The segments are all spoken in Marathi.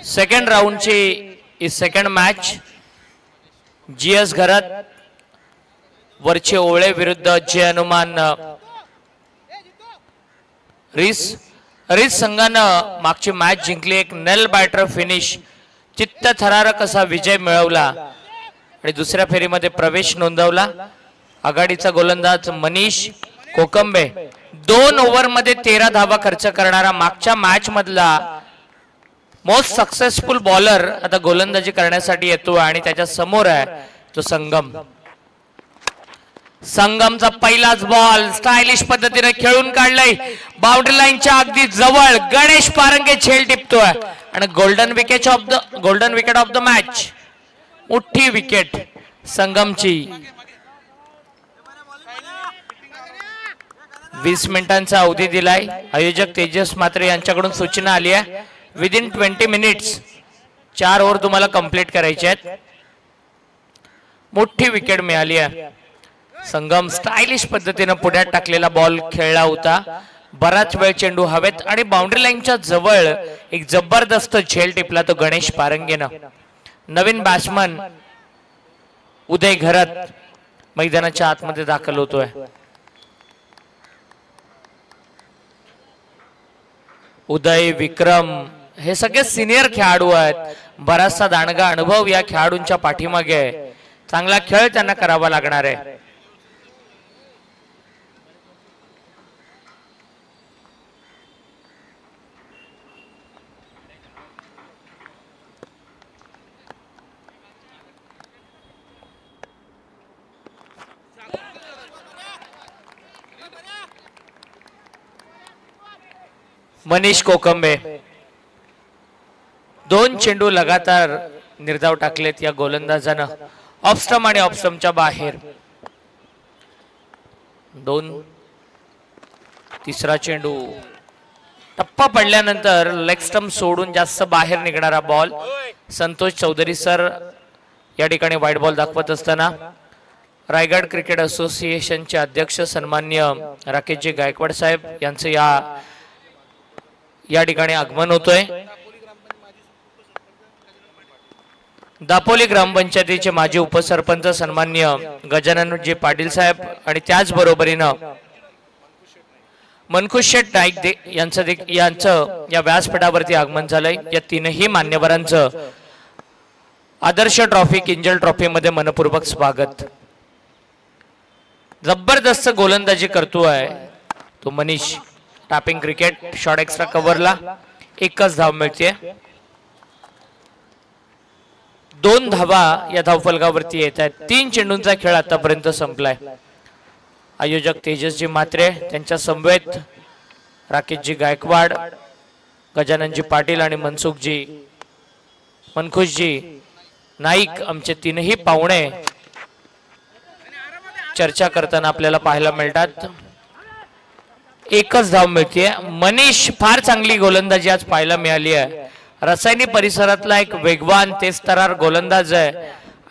सेकंड राउंडची ही सेकंड मॅच जीएस घरात वरचे ओळे विरुद्ध जय हनुमान रिस संघानं मागची मॅच जिंकली, एक नेल बॅटर फिनिश चित्तथरारक असा विजय मिळवला आणि दुसऱ्या फेरीमध्ये प्रवेश नोंदवला। आघाडीचा गोलंदाज मनीष कोकंबे 2 ओव्हरमध्ये 13 धावा खर्च करणारा मागच्या मॅच मधला मोस्ट सक्सेसफुल बॉलर आता गोलंदाजी करण्यासाठी येतो आणि त्याच्या समोर आहे तो संगमचा पहिलाच बॉल स्टायलिश पद्धतीने खेळून काढलाय, बाउंड्री लाईनच्या अगदी जवळ गणेश पारंगे झेल टिपतोय आणि golden wicket of the match, मोठी विकेट संगमची। 20 मिनिटांचा अवधी दिलाय, आयोजक तेजस म्हात्रे यांच्याकडून सूचना आली आहे विदिन 20 मिनिट्स 4 ओव्हर तुम्हाला कंप्लीट करायचे आहेत। मोठी विकेट मिळाली आहे। संगम स्टायलिश पद्धतीने पुढ्यात टाकलेला बॉल खेळला होता, बराच वेळ चेंडू हवेत आणि बाउंड्री लाईनच्या जवळ एक जबरदस्त झेल टिपला तो गणेश पारंगेनं। नवीन बॅट्समन उदय घरत मैदानाच्या आतमध्ये दाखल होतोय। उदय विक्रम हे सगळे सिनियर खेळाडू आहेत, बराचसा दांडगा अनुभव या खेळाडूंच्या पाठीमागे आहे, चांगला खेळ त्यांना करावा लागणार आहे। मनीष कोकंबे 2 चेंडू लगातार निर्धाव टाकलेत या गोलंदाजानं, ऑफस्टम आणि ऑफस्टमच्या बाहेर 2। तिसरा चेंडू टप्पा पडल्यानंतर लेग स्टंप सोडून जास्त बाहेर निघणारा बॉल। संतोष चौधरी सर या ठिकाणी व्हाईट बॉल दाखवत असताना रायगड क्रिकेट असोसिएशनचे अध्यक्ष सन्माननीय राकेशजी गायकवाड साहेब यांचं या ठिकाणी आगमन होतोय। दापोली ग्रामपंचायतीचे माजी उपसरपंच सन्माननीय गजाननजी पाटील साहेब आणि त्याचबरोबरीनं मनकुश शेठ नाईक यांचं या व्यासपीठावरती आगमन झालंय। या तीनही मान्यवरांचं आदर्श ट्रॉफी किंजल ट्रॉफी मध्ये मनपूर्वक स्वागत। जबरदस्त गोलंदाजी करतोय तो Manish, tapping cricket short extra कव्हरला 1च धाव मिळते। 2 धावा या धावफलकावरती येत आहेत। 3 चेंडूंचा खेळ आतापर्यंत संपलाय। आयोजक तेजसजी म्हात्रे, त्यांच्या समवेत राकेशजी गायकवाड, गजाननजी पाटील आणि मनकुशजी नाईक आमचे तीनही पाहुणे चर्चा करताना आपल्याला पाहायला मिळतात। 1च धाव मिळते। मनीष फार चांगली गोलंदाजी आज पाहायला मिळाली आहे, रसायनी परिसरातला एक वेगवान तेजतर्रार गोलंदाज आहे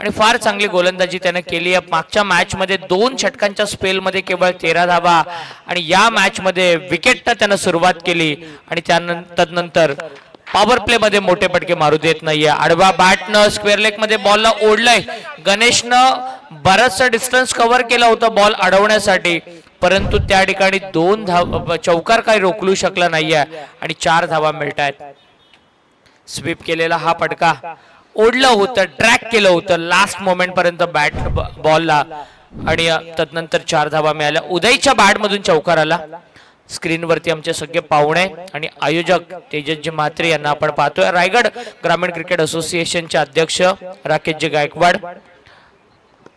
आणि फार चांगली गोलंदाजी त्याने केली आहे। मागच्या मॅच मध्ये 2 षटकांच्या स्पेल मध्ये केवळ 13 धावा आणि या मॅच मध्ये विकेटनं त्याने सुरुवात केली आणि त्यानंतर पॉवर प्ले मध्ये मोठे पटके मारू देत नाहीये। आडवा बॅटनं स्क्वेअर लेग मध्ये बॉलला ओढलंय, गणेशनं बराचसा डिस्टन्स कव्हर केला होता बॉल अडवण्यासाठी, परंतु त्या ठिकाणी 2 चौकार काही रोखलू शकला नाहीये आणि 4 धावा मिळतात। स्वीप केलेला हा पटका ओढलं होतं, ट्रॅक केलं होतं लास्ट मोमेंट पर्यंत बॅट बॉलला आणि तदनंतर 4 धावा मिळाल्या। उदयच्या बॅट मधून चौकार आला। स्क्रीनवरती आमचे सगळे पाहुणे आणि आयोजक तेजसजी म्हात्रे यांना आपण पाहतोय। रायगड ग्रामीण क्रिकेट असोसिएशनचे अध्यक्ष राकेशजी गायकवाड,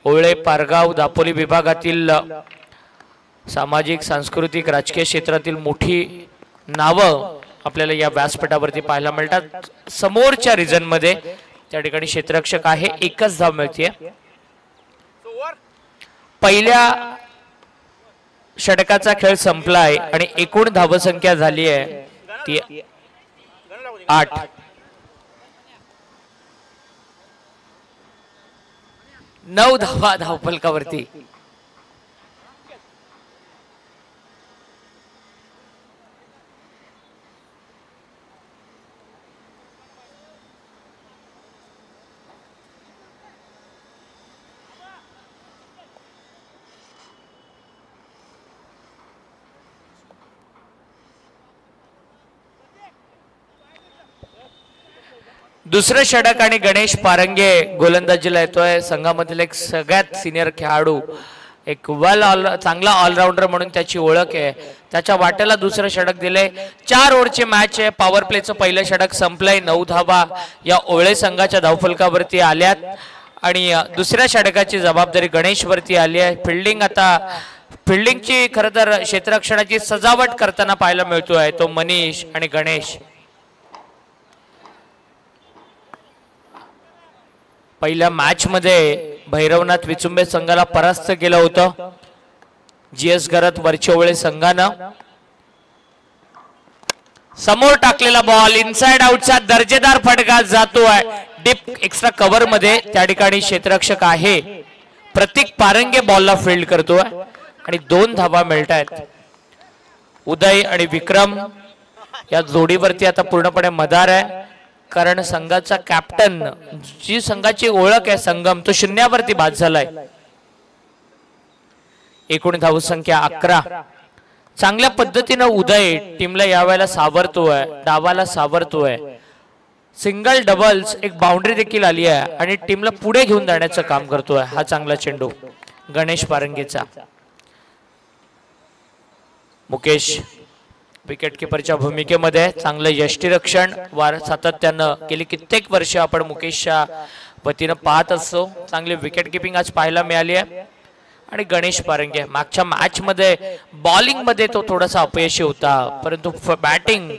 ओळे पारगाव दापोली विभागातील सामाजिक सांस्कृतिक राजकीय क्षेत्रातील मोठी नावं आपल्याला या व्यासपीठावरती पाहायला मिळतात। समोरच्या रिजन मध्ये त्या ठिकाणी क्षेत्ररक्षक आहे, 1च धाव मिळते। पहिल्या षटकाचा खेळ संपलाय आणि एकूण धावसंख्या झाली आहे ती 8। 9 धावा धावफलकावरती। दुसरं षटक आणि गणेश पारंगे गोलंदाजीला येतोय. संघामधील एक सगळ्यात सिनियर खेळाडू, एक चांगला ऑलराऊंडर म्हणून त्याची ओळख आहे. त्याच्या वाट्याला दुसरं षटक दिले. 4 ओव्हरची मॅच आहे. पॉवर प्लेचं पहिलं षटक संपलंय. 9 धावा या ओवळे संघाच्या धावफलकावरती आल्यात आणि दुसऱ्या षटकाची जबाबदारी गणेश वरती आली आहे. फिल्डिंगची खरं तर क्षेत्ररक्षणाची सजावट करताना पाहायला मिळतोय तो मनीष आणि गणेश. पहिल्या मॅच मध्ये भैरवनाथ विचुंबे संघाला परास्त केलं होतं जीएस गरत वरचेवळे संघानं. समोर टाकलेला बॉल इनसाइड आउटचा दर्जेदार फटका जातोय डीप एक्स्ट्रा कव्हर मध्ये. त्या ठिकाणी क्षेत्ररक्षक आहे प्रतीक पारंगे बॉलला फील्ड करतोय आणि 2 धावा मिळतायत. उदय आणि विक्रम या जोडीवरती आता पूर्णपणे मदार आहे, कारण संघाचा कॅप्टन जी संघाची ओळख आहे संगम, तो शून्यावरती बाद झालाय. एकूण धावसंख्या 11. चांगल्या पद्धतीनं उदय टीमला यावेळेला सावरतोय, डावाला सावरतोय. सिंगल डबल्स एक बाउंड्री देखील आली आहे आणि टीमला पुढे घेऊन जाण्याचं काम करतोय हा चांगला चेंडू गणेश पारंगेचा. मुकेश विकेट किपरच्या भूमिकेमध्ये चांगलं यष्टीरक्षण सातत्यानं गेली कित्येक वर्ष आपण मुकेशच्या वतीनं पाहत असतो. चांगली विकेट किपिंग आज पाहायला मिळाली आहे. आणि गणेश पारंगे मागच्या मॅच मध्ये बॉलिंग मध्ये तो थोडासा अपयशी होता, परंतु बॅटिंग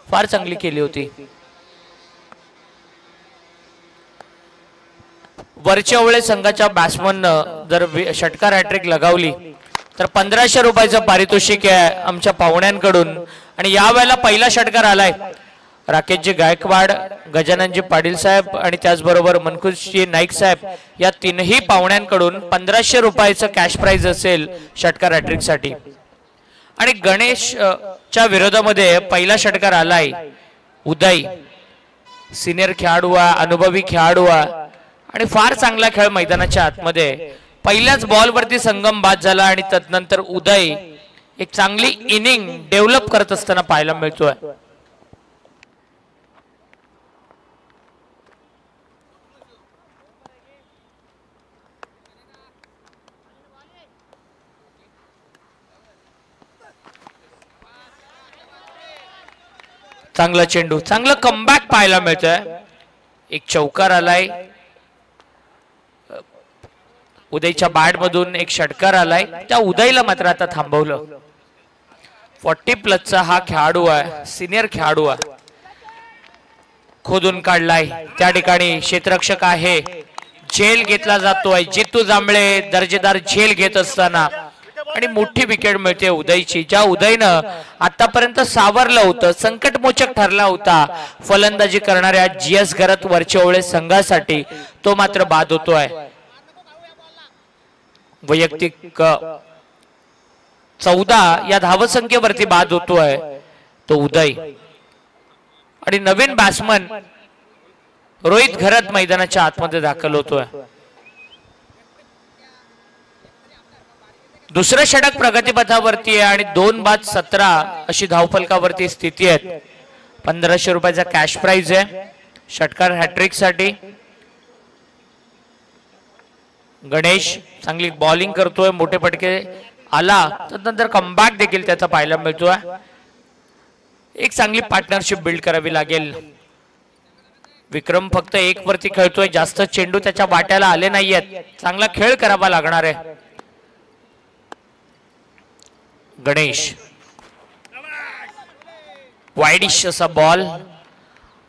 फार चांगली केली होती. वरच्या ओळे संघाच्या बॅट्समन जर षटकार हॅट्रिक लगावली तर 1500 रुपयाचं पारितोषिक आहे आमच्या पाहुण्यांकडून. आणि यावेळेला पहिला षटकार आलाय राकेशजी गायकवाड, गजाननजी पाटील साहेब आणि त्याचबरोबर मनकुशजी नाईक साहेब या तीनही पाहुण्यांकडून 1500 रुपयाचं कॅश प्राइज असेल षटकार हॅट्रिक साठी. आणि गणेशच्या विरोधामध्ये पहिला षटकार आलाय उदय, सिनियर खेळाडू अनुभवी खेळाडू आणि फार चांगला खेळ मैदानाच्या आतमध्ये. पहिल्याच बॉलवरती संगम बाद झाला आणि तदनंतर उदय एक चांगली इनिंग डेव्हलप करत असताना पाहायला मिळतोय. चांगला चेंडू, चांगलं कमबॅक पाहायला मिळतोय. एक चौकार आलाय उदयच्या बॅट मधून, एक षटकार आलाय. त्या उदयला मात्र आता थांबवलं. 40+ हा खेळाडू आहे, सिनियर खेळाडू आहे. खोदून काढलाय त्या ठिकाणी क्षेत्ररक्षक आहे. झेल घेतला जातोय जितू जांभळे दर्जेदार झेल घेत असताना आणि मोठी विकेट मिळते उदयची. ज्या उदयनं आतापर्यंत सावरलं होतं, संकटमोचक ठरला होता फलंदाजी करणाऱ्या जीएस गरत वरचेवळे संघासाठी, तो मात्र बाद होतोय. वैयक्तिक 14 या धावसंख्येवरती बाद होतोय तो उदय. आणि नवीन बॅट्समन रोहित घरत मैदानाच्या आतमध्ये दाखल होतोय. दुसरं षटक प्रगतीपथावरती आहे आणि 2 बाद 17 अशी धावफलकावरती स्थिती आहे. 1500 रुपयाचा कॅश प्राइज आहे षटकार हॅट्रिक साठी. गणेश चांगली बॉलिंग करतोय, मोठे फटके आला त्यानंतर कमबॅक देखील त्याचा पाहायला मिळतोय. एक चांगली पार्टनरशिप बिल्ड करावी लागेल. विक्रम फक्त 1 वरती खेळतोय, जास्त चेंडू त्याच्या वाट्याला आले नाहीयेत. चांगला खेळ करावा लागणार आहे. गणेश वाईडिश असा बॉल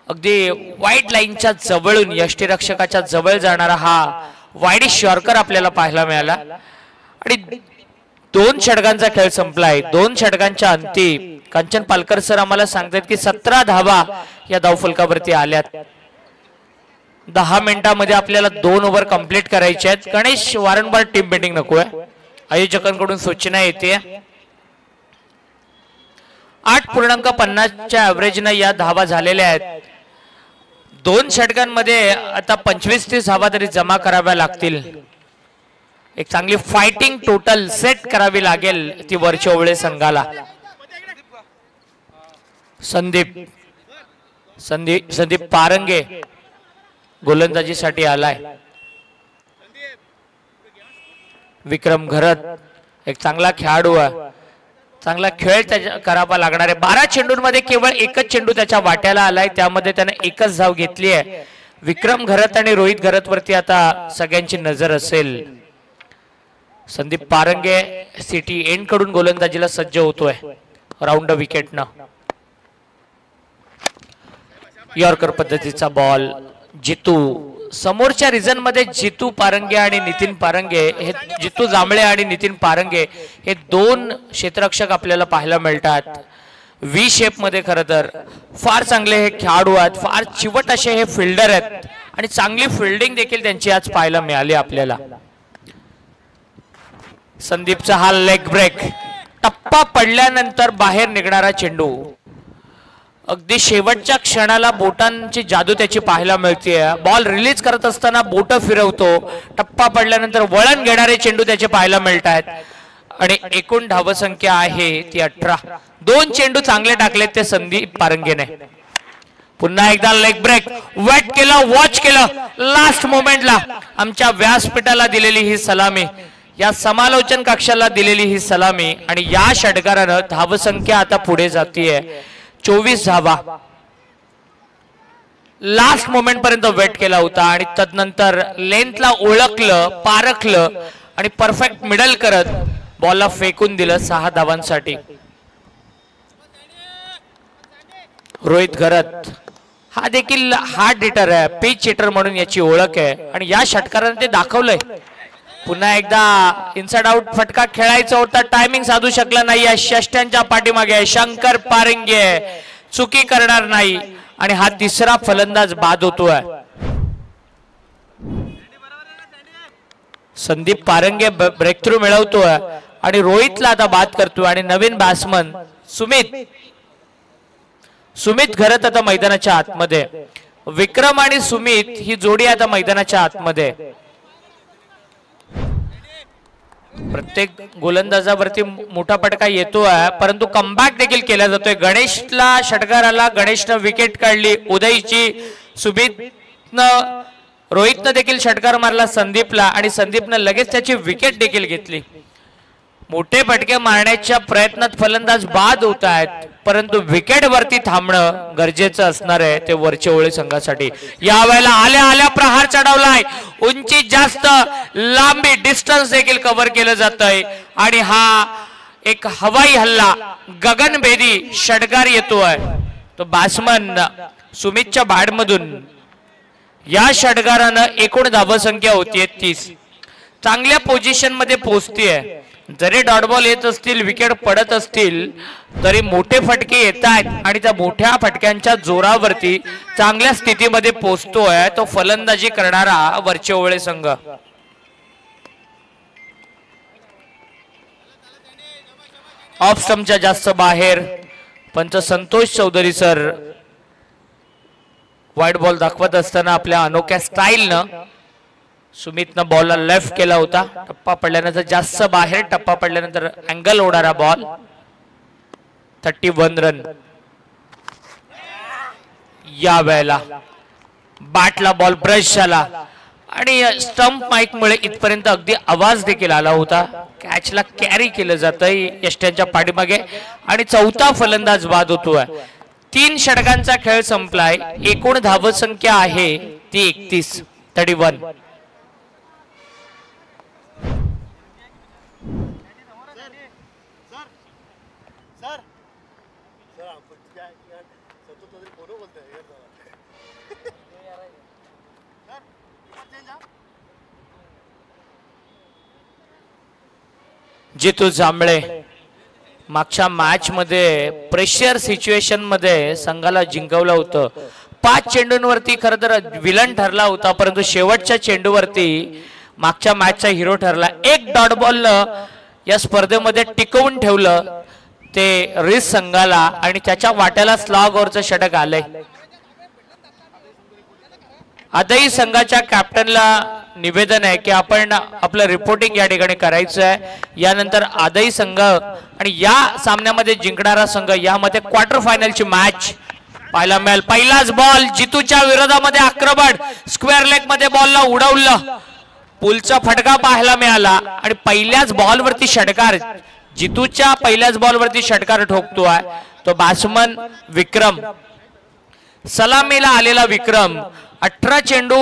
अगदी वाईट लाईनच्या जवळून यष्टीरक्षकाच्या जवळ जाणारा हा वाईडिश यॉर्कर आपल्याला पाहायला मिळाला. आणि 2 षटकांचा खेळ संपलाय. 2 षटकांच्या अंती कांचन पालकर सर आम्हाला सांगतात की 17 धावा या धावफलकावरती आल्यात. 10 मिनिटांमध्ये आपल्याला 2 ओव्हर कंप्लीट करायचे आहेत. गणेश वारंवार टीम बेटिंग नकोय, आयोजकांकडून सूचना येते. 8.50च्या ऍव्हरेजनं या धावा झालेल्या आहेत. 2 षटकांमध्ये आता 25-30 धावा तरी जमा कराव्या लागतील. एक चांगली फायटिंग टोटल सेट करावी लागेल ती वरच्या ओवळे संघाला. संदीप पारंगे गोलंदाजीसाठी आलाय. विक्रम घरत एक चांगला खेळाडू आहे, चांगला खेळ त्याच्या करावा लागणार आहे. 12 चेंडूंमध्ये केवळ एकच चेंडू त्याच्या वाट्याला आलाय, त्यामध्ये त्याने एकच धाव घेतली आहे. विक्रम घरत आणि रोहित घरत वरती आता सगळ्यांची नजर असेल. संदीप पारंगे सिटी एंड कडून गोलंदाजीला सज्ज होतोय राऊंड विकेटनं. यॉर्कर पद्धतीचा बॉल. जितू समोरच्या रिजन मध्ये जितू पारंगे आणि नितीन पारंगे हे, जितू जांभळे आणि नितीन पारंगे हे दोन क्षेत्ररक्षक आपल्याला पाहायला मिळतात. व्ही शेप मध्ये. खरं तर फार चांगले हे खेळाडू आहेत, फार चिवट असे हे फिल्डर आहेत आणि चांगली फिल्डिंग देखील त्यांची आज पाहायला मिळाली आपल्याला. संदीपचा हा लेग ब्रेक. टप्पा पडल्यानंतर बाहेर निघणारा चेंडू. अगदी शेवटच्या क्षणाला बोटांची जादू त्याची पाहायला मिळते. बॉल रिलीज करत असताना बोट फिरवतो. टप्पा पडल्यानंतर वळण घेणारे चेंडू त्याचे पाहायला मिळत आहेत आणि एकूण धावसंख्या आहे ती 18. 2 चेंडू चांगले टाकलेत ते संदीप पारंगेने. पुन्हा एकदा लेग ब्रेक. वेट केलं, वॉच केलं. लास्ट मोमेंटला आमच्या व्यासपीठाला दिलेली ही सलामी, या समालोचन कक्षाला दिलेली ही सलामी आणि या षटकारानं धावसंख्या आता पुढे जातीये. 24 धावा. लास्ट मोमेंट पर्यंत वेट केला होता आणि तदनंतर लेंथला ओळखलं, पारखलं आणि परफेक्ट मिडल करत बॉलला फेकून दिलं 6 धावांसाठी. रोहित घरत हा देखील हार्ड हिटर आहे, पिच हिटर म्हणून याची ओळख आहे आणि या षटकाराने ते दाखवलंय. पुन्हा एकदा इनसाइड आउट फटका खेळायचा होता, टायमिंग साधू शकला नाही. षष्ट्यांच्या पाठीमागे शंकर पारंगे चुकी करणार नाही आणि हा तिसरा फलंदाज बाद होतोय. संदीप पारंगे ब्रेक थ्रू मिळवतोय आणि रोहितला आता बाद करतोय आणि नवीन बॅट्समन सुमित घरत आता मैदानाच्या आतमध्ये. विक्रम आणि सुमित ही जोडी आता मैदानाच्या आतमध्ये. प्रत्येक गोलंदाजावरती मोठा फटका येतोय परंतु कमबॅक देखील केला जातोय. गणेशला षटकाराला गणेशनं विकेट काढली उदयची. सुमितनं रोहितनं देखील षटकार मारला संदीपला आणि संदीपनं लगेच त्याची विकेट देखील घेतली. मोठे फटके मारण्याच्या प्रयत्नात फलंदाज बाद होत आहेत परंतु विकेट वरती थांबणं गरजेचं असणार आहे ते वरचे ओळे संघासाठी. यावेळेला आल्या आल्या प्रहार चढवलाय. उंची जास्त, लांबी डिस्टन्स देखील कव्हर केलं जात आहे आणि हा एक हवाई हल्ला गगनभेदी षटकार येतोय. तो बॅट्समन सुमितच्या बॅटमधून. या षटकारानं एकूण धावसंख्या होतीये 30. चांगल्या पोझिशन मध्ये पोहोचतीये. जरी डॉट बॉल येत असतील, विकेट पडत असतील तरी मोठे फटके येत आहेत आणि त्या मोठ्या फटक्यांच्या जोरावरती चांगल्या स्थितीमध्ये पोहोचतोय तो फलंदाजी करणारा वरचे ओळे संघ. ऑफ स्टंपच्या जास्त बाहेर. पंच संतोष चौधरी सर वाईट बॉल दाखवत असताना आपल्या अनोख्या स्टाईलनं सुमितनं बॉलला लेफ्ट केला होता. टप्पा पडल्यानंतर जास्त बाहेर, टप्पा पडल्यानंतर अँगल होणारा बॉल. 31 रन. या वेळेला बॅटला बॉल ब्रश झाला आणि स्टंप माईक मुळे इथपर्यंत अगदी आवाज देखील आला होता. कॅचला कॅरी केलं जातंय यष्ट्यांच्या पाठीमागे आणि चौथा फलंदाज बाद होतोय. 3 षटकांचा खेळ संपलाय. एकूण धावसंख्या आहे ती 31. 31. जितू जांभळे मागच्या मॅच मध्ये प्रेशर सिच्युएशन मध्ये संघाला जिंकवलं होतं. 5 चेंडूंवरती खरं तर विलन ठरला होता परंतु शेवटच्या चेंडूवरती मागच्या मॅचचा हिरो ठरला. एक डॉट बॉल या स्पर्धेमध्ये टिकवून ठेवलं ते रिस संघाला आणि त्याच्या वाट्याला स्लॉग ओव्हरचं षटक आलंय. आताही संघाच्या कॅप्टनला निवेदन आहे की आपण आपलं रिपोर्टिंग या ठिकाणी करायचं आहे. यानंतर आदई संघ आणि या सामन्यामध्ये जिंकणारा संघ यामध्ये क्वार्टर फायनलची मॅच पाहायला मिळेल. पहिलाच बॉल जितूच्या विरोधामध्ये आक्रमण, स्क्वेअर लेग मध्ये बॉलला उडवलं, पुलचा फटका पाहायला मिळाला आणि पहिल्याच बॉलवरती षटकार. जितूच्या पहिल्याच बॉलवरती षटकार ठोकतोय तो बॅट्समन विक्रम. सलामीला आलेला विक्रम 18 चेंडू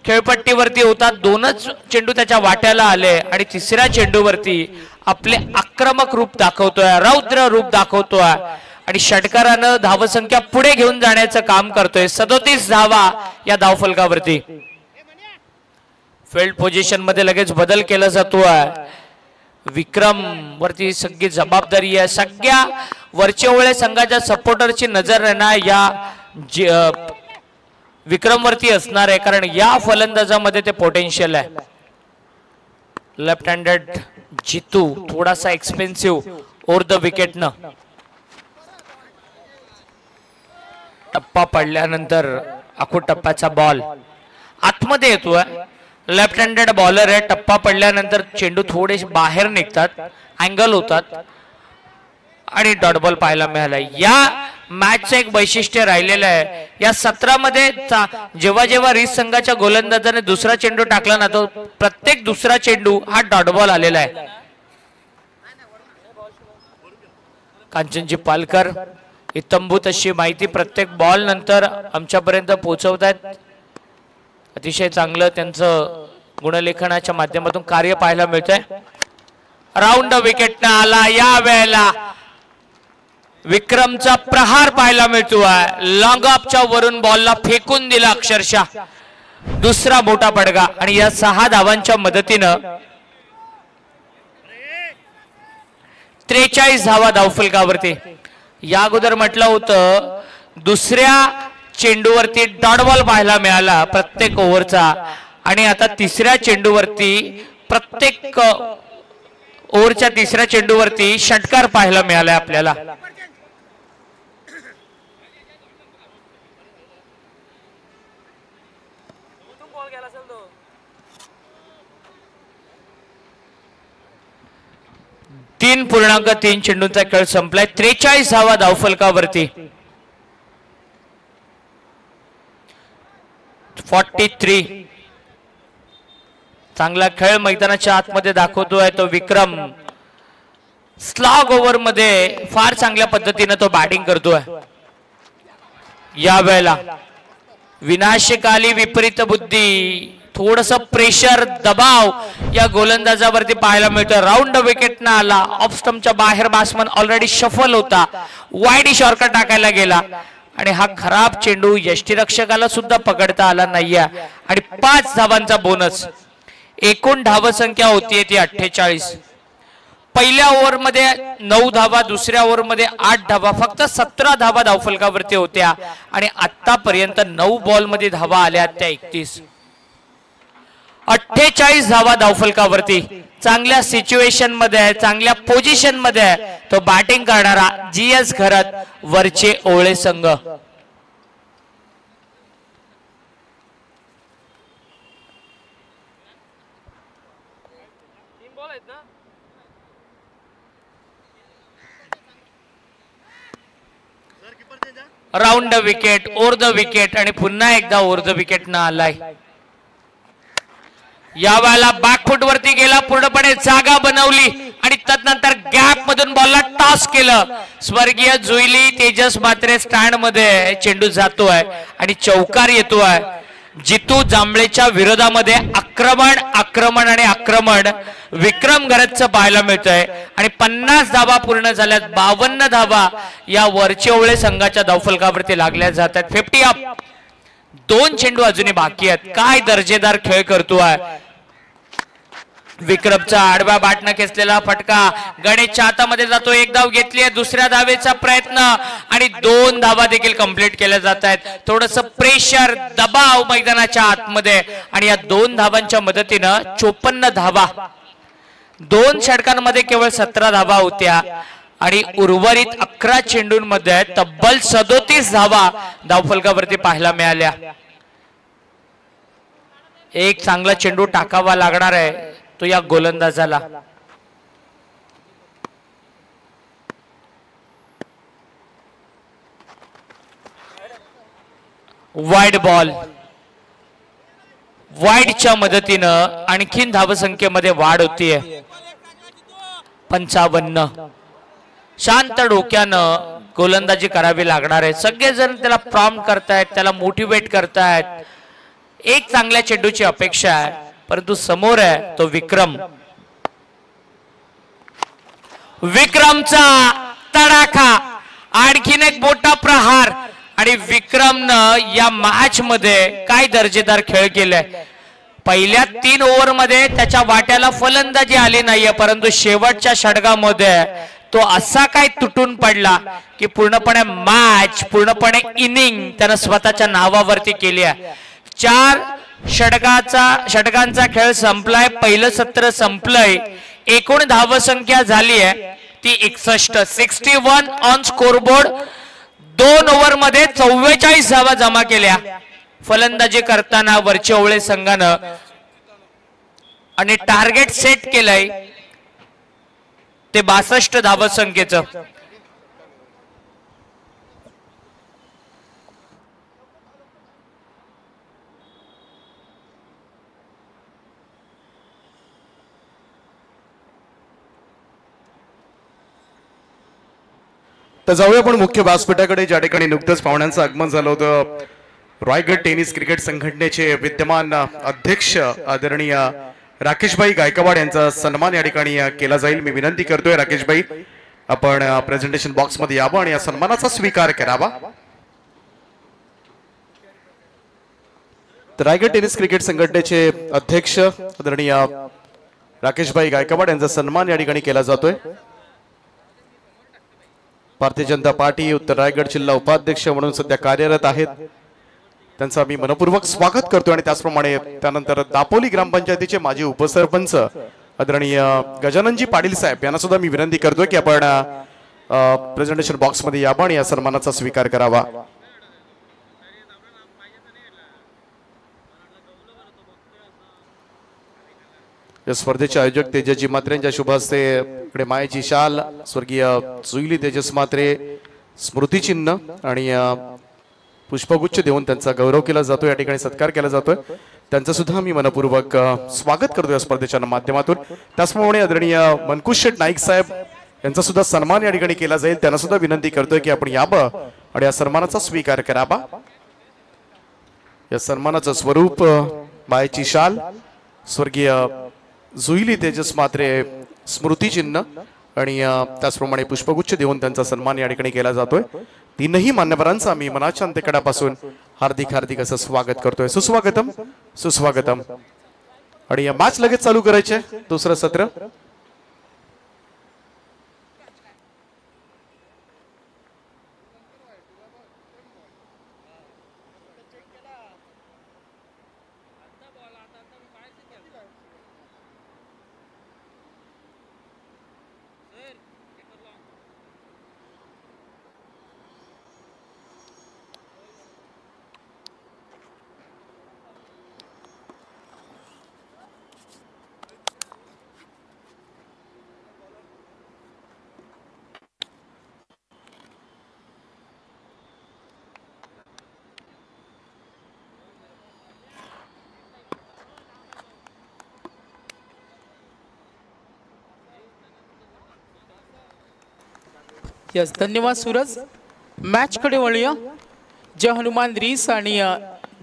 खेळपट्टीवरती होता, 2च चेंडू त्याच्या वाट्याला आले आणि तिसऱ्या चेंडूवरती आपले आक्रमक रूप दाखवतोय, रौद्र रूप दाखवतोय आणि षटकारानं धावसंख्या पुढे घेऊन जाण्याचं काम करतोय. 37 धावा या धावफलकावरती. फील्ड पोझिशन मध्ये लगेच बदल केला जातोय. विक्रम वरती सगळी जबाबदारी आहे. सगळ्या वरचेवळे संघाच्या सपोर्टरची नजर राहणार या विक्रम वरती असणार आहे, कारण या फलंदाजामध्ये ते पोटेन्शियल आहे. लेफ्ट हँडेड जितू थोडासा एक्सपेन्सिव्ह ओव्हर द विकेट न. टप्पा पडल्यानंतर आखो टप्प्याचा बॉल आतमध्ये येतोय. लेफ्ट हँडेड बॉलर आहे. टप्पा पडल्यानंतर चेंडू थोडेसे बाहेर निघतात, अँगल होतात आणि डॉट बॉल पाहायला मिळाला. या मॅचचं एक वैशिष्ट्य राहिलेलं आहे. या 17 मध्ये जेव्हा जेव्हा रिस संघाच्या गोलंदाजाने दुसरा चेंडू टाकला ना, तो प्रत्येक दुसरा चेंडू हा डॉट बॉल आलेला आहे. कांचनजी पालकर इतंभूत अशी माहिती प्रत्येक बॉल नंतर आमच्यापर्यंत पोहोचवतात. अतिशय चांगलं त्यांचं गुणलेखनाच्या माध्यमातून कार्य पाहायला मिळतंय. राऊंड विकेट आला. या वेळेला विक्रमचा प्रहार पाहायला मिळतोय. लॉंग ऑफच्या वरून बॉलला फेकून दिला अक्षरशः. दुसरा मोठा फटका आणि या 6 धावांच्या मदतीनं 43 धावा धावफलकावरती. या अगोदर म्हटलं होतं दुसऱ्या चेंडूवरती डॉट बॉल पाहायला मिळाला प्रत्येक ओव्हरचा आणि आता तिसऱ्या चेंडूवरती प्रत्येक ओव्हरच्या तिसऱ्या चेंडूवरती षटकार पाहायला मिळाला आपल्याला. तीन 3.3 चेंडूंचा खेळ संपलाय. 43 धावा धावफलकावरती. 43. चांगला खेळ मैदानाच्या आतमध्ये दाखवतोय तो विक्रम. स्लॉग ओव्हर मध्ये फार चांगल्या पद्धतीने तो बॅटिंग करतोय. या वेळेला विनाशकाली विपरीत बुद्धी, थोडस प्रेशर, दबाव या गोलंदाजावरती पाहायला मिळतोय. राऊंड विकेट ना आला. ऑफ स्टंपच्या बाहेर बॅट्समन ऑलरेडी शफल होता, वाईड शॉर्टकट टाकायला गेला आणि हा खराब चेंडू यष्टीरक्षकाला सुद्धा पकडता आला नाहीये आणि 5 धावांचा बोनस. एकूण धावसंख्या होतीये ती 48. पहिल्या ओव्हर मध्ये 9 धावा, दुसऱ्या ओव्हर मध्ये 8 धावा, फक्त 17 धावा धावफलकावरती होत्या आणि आतापर्यंत 9 बॉल मध्ये धावा आल्या त्या 31. 48 धावा धावफलकावरती. चांगल्या सिच्युएशन मध्ये, चांगल्या पोझिशन मध्ये तो बॅटिंग करणारा जीएस घरात वरचे ओळे संघ. Round wicket, over the wicket आणि पुन्हा एकदा ओव्हर द विकेट न आलाय. या वेळेला बॅकफुट वरती गेला, पूर्णपणे जागा बनवली आणि तदनंतर गॅप मधून बॉलला टॉस केलं. स्वर्गीय जुईली तेजस मात्रे स्टँड मध्ये चेंडू जातोय आणि चौकार येतोय. जितू जांभळेच्या विरोधामध्ये आक्रमण आक्रमण आणि आक्रमण विक्रम घरतचं पाहायला मिळतंय आणि 50 धावा पूर्ण झाल्यात. 52 धावा या वरचे ओळे संघाच्या धावफलकावरती लागल्या जातात. 50 अप. 2 चेंडू अजूनही बाकी आहेत. काय दर्जेदार खेळ करतोय विक्रमचा. आडव्या बॅटनं खेचलेला फटका गणेशच्या हातामध्ये जातो. 1 धाव घेतली आहे. दुसऱ्या धावेचा प्रयत्न आणि 2 धावा देखील कंप्लीट केल्या जात आहेत. थोडस प्रेशर, दबाव मैदानाच्या आतमध्ये आणि या 2 धावांच्या मदतीनं 54 धावा. 2 षटकांमध्ये केवळ 17 धावा होत्या आणि उर्वरित 11 चेंडूंमध्ये तब्बल 37 धावा धावफलकावरती पाहायला मिळाल्या. एक चांगला चेंडू टाकावा लागणार आहे तो या गोलंदाजाला. Wide ball. वाईडच्या मदतीनं आणखीन धावसंख्येमध्ये वाढ होतीये. 55. शांत डोक्यानं गोलंदाजी करावी लागणार आहे. सगळेजण त्याला प्रॉम्प्ट करतायत, त्याला मोटिवेट करतायत. एक चांगल्या चेंडूची अपेक्षा आहे, परंतु समोर आहे तो विक्रम. विक्रमचा तडाखा, आणखीन एक मोठा प्रहार आणि विक्रमनं या मॅच मध्ये काय दर्जेदार खेळ केलाय. पहिल्या 3 ओव्हर मध्ये त्याच्या वाट्याला फलंदाजी आली नाहीये, परंतु शेवटच्या षटकामध्ये तो असा काय तुटून पडला की पूर्णपणे मॅच, पूर्णपणे इनिंग त्यानं स्वतःच्या नावावरती केली आहे. 4 षटकांचा खेळ संपलाय. पहिलं सत्र संपलंय. एकूण धावसंख्या झाली आहे ती 61. 61 ऑन स्कोरबोर्ड. 2 ओव्हर मध्ये 44 धावा जमा केल्या फलंदाजी करताना वरच्या ओवळे संघानं आणि टार्गेट सेट केलंय ते 62 धावसंख्येचं. तर जाऊया आपण मुख्य व्यासपीठाकडे, ज्या ठिकाणी नुकतंच पाहुण्यांचं आगमन झालं होतं. रायगड टेनिस क्रिकेट संघटनेचे विद्यमान अध्यक्ष आदरणीय राकेशभाई गायकवाड यांचा सन्मान या ठिकाणी केला जाईल. मी विनंती करतोय राकेशभाई, आपण प्रेझेंटेशन बॉक्स मध्ये यावं आणि या सन्मानाचा स्वीकार करावा. तर रायगड टेनिस क्रिकेट संघटनेचे अध्यक्ष आदरणीय राकेशभाई गायकवाड यांचा सन्मान या ठिकाणी केला जातोय. भारतीय जनता पार्टी उत्तर रायगड जिल्हा उपाध्यक्ष म्हणून सध्या कार्यरत आहेत. त्यांचं मी मनपूर्वक स्वागत करतो. आणि त्याचप्रमाणे त्यानंतर दापोली ग्रामपंचायतीचे माजी उपसरपंच आदरणीय गजाननजी पाटील साहेब यांना सुद्धा मी विनंती करतोय की आपण प्रेझेंटेशन बॉक्स मध्ये यावं आणि या सन्मानाचा स्वीकार करावा. या स्पर्धेचे आयोजक तेजसजी म्हात्रे यांच्या शुभ हस्ते इकडे मायेची शाल, स्वर्गीय जुईली तेजस म्हात्रे स्मृतिचिन्ह आणि पुष्पगुच्छ देऊन त्यांचा गौरव केला जातो. या ठिकाणी सत्कार केला जातोय. त्यांचं सुद्धा मी मनपूर्वक स्वागत करतो या स्पर्धेच्या माध्यमातून. त्याचप्रमाणे आदरणीय मनकुश शेठ नाईक साहेब यांचा सुद्धा सन्मान या ठिकाणी केला जाईल. त्यांना सुद्धा विनंती करतोय की आपण यावं आणि या सन्मानाचा स्वीकार करावा. या सन्मानाचं स्वरूप मायेची शाल, स्वर्गीय जुईली तेजस म्हात्रे स्मृतिचिन्ह आणि त्याचप्रमाणे पुष्पगुच्छ देऊन त्यांचा सन्मान या ठिकाणी केला जातोय. 3ही मान्यवरांचा आम्ही मनाच्या अंतकडापासून हार्दिक हार्दिक असं स्वागत करतोय. सुस्वागतम सुस्वागतम. आणि या मॅच लगेच चालू करायचे. दुसरं सत्र यस, धन्यवाद सूरज. मॅच कडे वळूया. जय हनुमान रीस आणि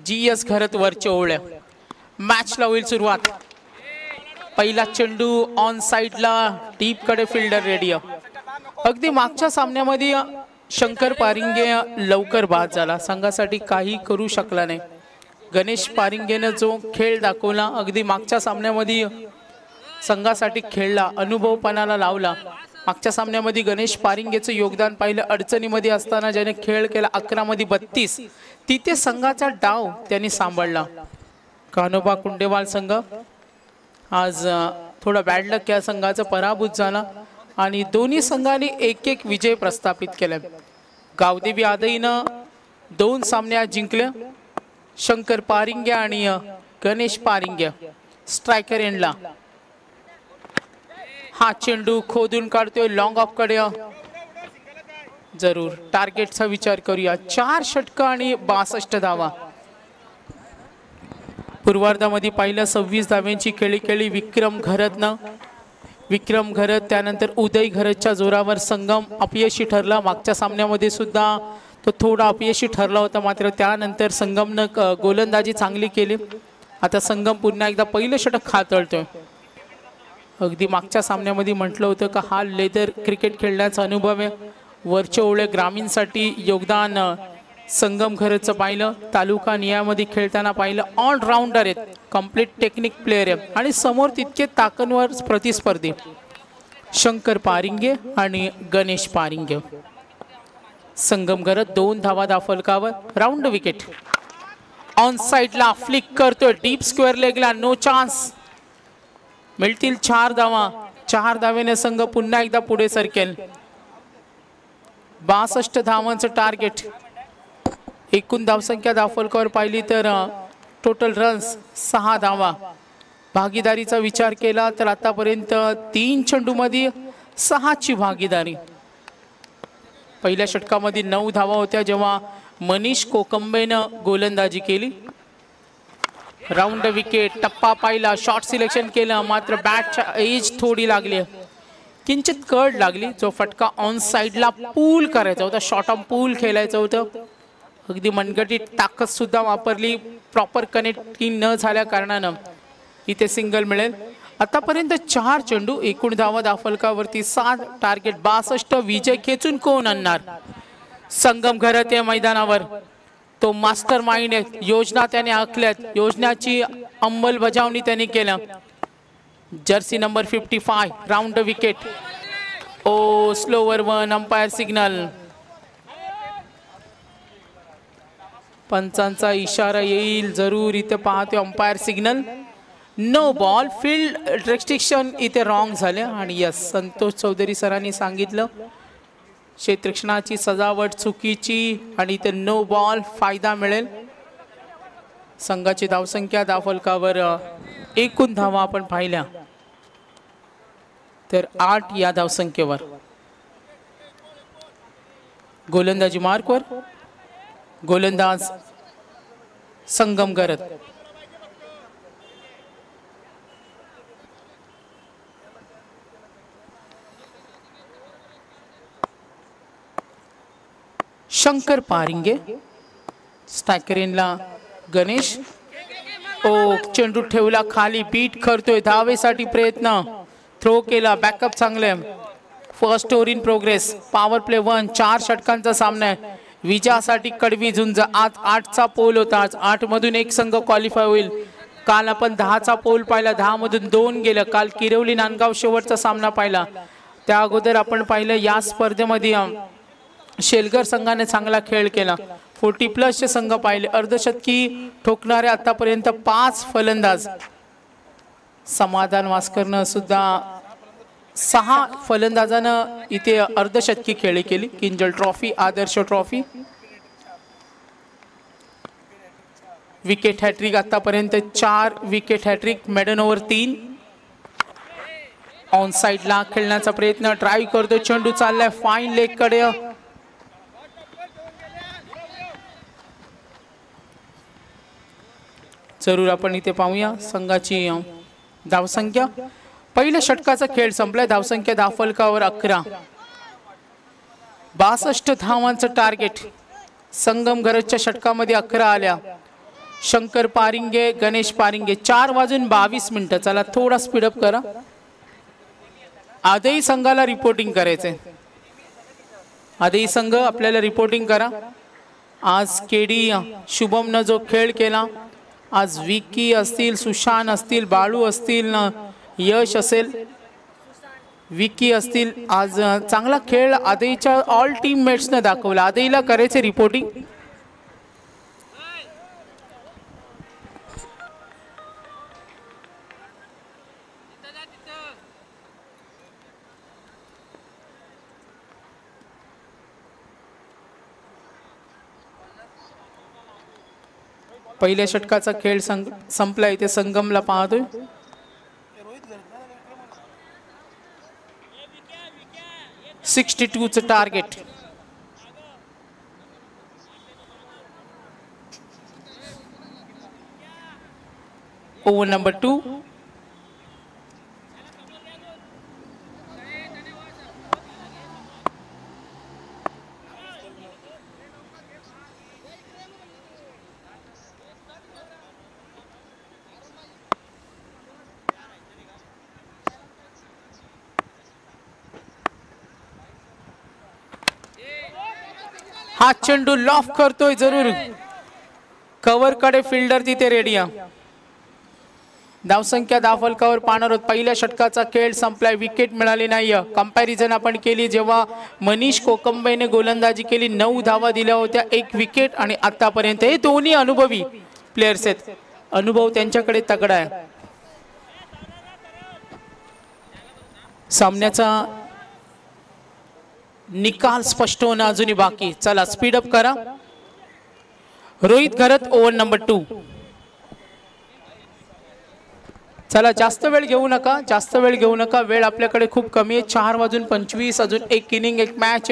GS घरत वरच्या ओवळ्या. मॅचला होईल सुरुवात. पहिला चेंडू ऑन साइडला डीप कडे फिल्डर रेडी. अगदी मागच्या सामन्यामध्ये शंकर पारिंगे लवकर बाद झाला, संघासाठी काही करू शकला नाही. गणेश पारिंगेनं जो खेळ दाखवला, अगदी मागच्या सामन्यामध्ये संघासाठी खेळला, अनुभवपणाला लावला. मागच्या सामन्यामध्ये गणेश पारिंगेचं योगदान पाहिलं. अडचणीमध्ये असताना ज्याने खेळ केला 11 मध्ये 32, तिथे संघाचा डाव त्यांनी सांभाळला. कान्होबा कुंडेवाल संघ आज थोडा बॅड लक या संघाचा पराभूत झाला आणि दोन्ही संघांनी एक एक विजय प्रस्थापित केला. गावदेवी आदईनं 2 सामने जिंकले. शंकर पारिंगे आणि गणेश पारिंगे स्ट्रायकर एंडला. हा चेंडू खोदून काढतोय लॉंग ऑफ कडे. जरूर टार्गेटचा विचार करूया. 4 षटकं आणि 62 धावा. पूर्वार्धामध्ये पहिल्या 26 धाव्यांची खेळी खेळी विक्रम घरत त्यानंतर उदय घरतच्या जोरावर संगम अपयशी ठरला. मागच्या सामन्यामध्ये सुद्धा तो थोडा अपयशी ठरला होता, मात्र त्यानंतर संगमनं गोलंदाजी चांगली केली. आता संगम पुन्हा एकदा पहिलं षटक हाताळतोय. अगदी मागच्या सामन्यामध्ये म्हटलं होतं का हा लेदर क्रिकेट खेळण्याचा अनुभव आहे. वरच्या ओळे ग्रामीणसाठी योगदान संगम घरचं पाहिलं. तालुका नियामध्ये खेळताना पाहिलं. ऑलराऊंडर आहेत, कम्प्लीट टेक्निक प्लेयर आहे आणि समोर तितके ताकदवर प्रतिस्पर्धी शंकर पारिंगे आणि गणेश पारिंगे. संगम घरत 2 धावा दाफलकावर. Round wicket. ऑन साइडला फ्लिक करतोय डीप स्क्वेअर लेगला. No chance. मिळतील 4 धावा. 4 धावेने संघ पुन्हा एकदा पुढे सरकेल. 62 धावांचं टार्गेट. एकूण धावसंख्या दाफलकावर पाहिली तर टोटल रन्स 6 धावा. भागीदारीचा विचार केला तर आतापर्यंत 3 चेंडूमध्ये 6ची भागीदारी. पहिल्या षटकामध्ये 9 धावा होत्या जेव्हा मनीष कोकंबेनं गोलंदाजी केली. Round wicket. टप्पा पाहिला. शॉट सिलेक्शन केलं, मात्र बॅटच्या एज थोडी लागली, किंचित कड लागली. जो फटका ऑन साइडला पूल करायचा होता, शॉर्ट ऑन पूल खेळायचं होतं. अगदी मनगटीत ताकद सुद्धा वापरली. प्रॉपर कनेक्टिंग न झाल्या कारणानं इथे सिंगल मिळेल. आतापर्यंत 4 चेंडू, एकूण धावा दाफलकावरती 7. टार्गेट 62. विजय खेचून कोण आणणार? संगम घरत या मैदानावर. तो मास्टर माइंड आहे. योजना त्याने आखल्यात, योजनाची अंमलबजावणी त्याने केलं. Jersey number 55. Round wicket. Oh slower 1. Umpire signal. पंचांचा इशारा येईल जरूर. इथे पाहतो umpire signal. No ball. Field restriction इथे रॉंग झाले आणि यस, संतोष चौधरी सरांनी सांगितलं क्षेत्ररक्षणाची सजावट चुकीची आणि इथे नो बॉल. फायदा मिळेल. संघाची धावसंख्या दाफलकावर एकूण धावा आपण पाहिल्या तर 8 या धावसंख्येवर. गोलंदाजी मार्कवर गोलंदाज संगम घरत. शंकर पारिंगे. स्टॅकरेनला गणेश. ओ चेंडू ठेवला खाली. बीट करतोय. धावेसाठी प्रयत्न. थ्रो केला. बॅकअप चांगले. First over in progress. Power play 1. 4 षटकांचा सामना आहे. विजयासाठी कडवी झुंज. आज 8चा पोल होता. आज 8 मधून 1 संघ क्वालिफाय होईल. काल आपण 10चा पोल पाहिला. 10 मधून 2 गेलं. काल किरवली नांदगाव शेवटचा सामना पाहिला. त्या अगोदर आपण पाहिलं या स्पर्धेमध्ये शेलगर संघाने चांगला खेळ केला. 40+ संघ पाहिले. अर्धशतकी ठोकणारे आतापर्यंत 5 फलंदाज. समाधान वास्करनं सुद्धा 6 फलंदाजानं इथे अर्धशतकी खेळी केली. Kinjal trophy, Adarsh trophy. Wicket hattrick आतापर्यंत 4 wicket hattrick. Maiden over 3. On साइडला खेळण्याचा प्रयत्न. ड्राईव्ह करतो. चेंडू चाललाय फाईन लेग कडे. जरूर आपण इथे पाहूया संघाची धावसंख्या. पहिल्या षटकाचा खेळ संपलाय. धावसंख्या दाफलकावर 11. 62 धावांचं टार्गेट. संगम घरच्या षटकामध्ये 11 आल्या. शंकर पारिंगे, गणेश पारिंगे. 4:22. चला थोडा स्पीडअप करा. आजही संघाला रिपोर्टिंग करायचंय. आजही संघ आपल्याला रिपोर्टिंग करा. आज केडी शुभमनं जो खेळ केला, आज विकी असतील, सुशांत असतील, बाळू असतील, यश असेल, विकी असतील, आज चांगला खेळ आदईच्या ऑल टीम मेट्सने दाखवला. आदईला करायचे रिपोर्टिंग. पहिल्या षटकाचा खेळ संपला. इथे संगमला पाहतोय. .62 टार्गेट. Over number 2. हा चेंडू लॉफ करतोय जरूर, कव्हर कडे फिल्डर तिथे रेडी आहे. धावसंख्या 10 फलकावर पाहणार आहोत. पहिल्या षटकाचा खेळ संपलाय, विकेट मिळाली नाही. कंपॅरिझन आपण केली जेव्हा मनीष कोकंबेने गोलंदाजी केली, 9 धावा दिल्या होत्या, 1 विकेट. आणि आतापर्यंत हे दोन्ही अनुभवी प्लेयर्स आहेत, अनुभव त्यांच्याकडे तगडा आहे. सामन्याचा निकाल स्पष्ट होणं अजूनही बाकी. चला स्पीड अप करा. रोहित घरत ओव्हर नंबर 2. चला जास्त वेळ घेऊ नका, जास्त वेळ घेऊ नका, वेळ आपल्याकडे खूप कमी आहे. 4:25, अजून 1 इनिंग 1 मॅच.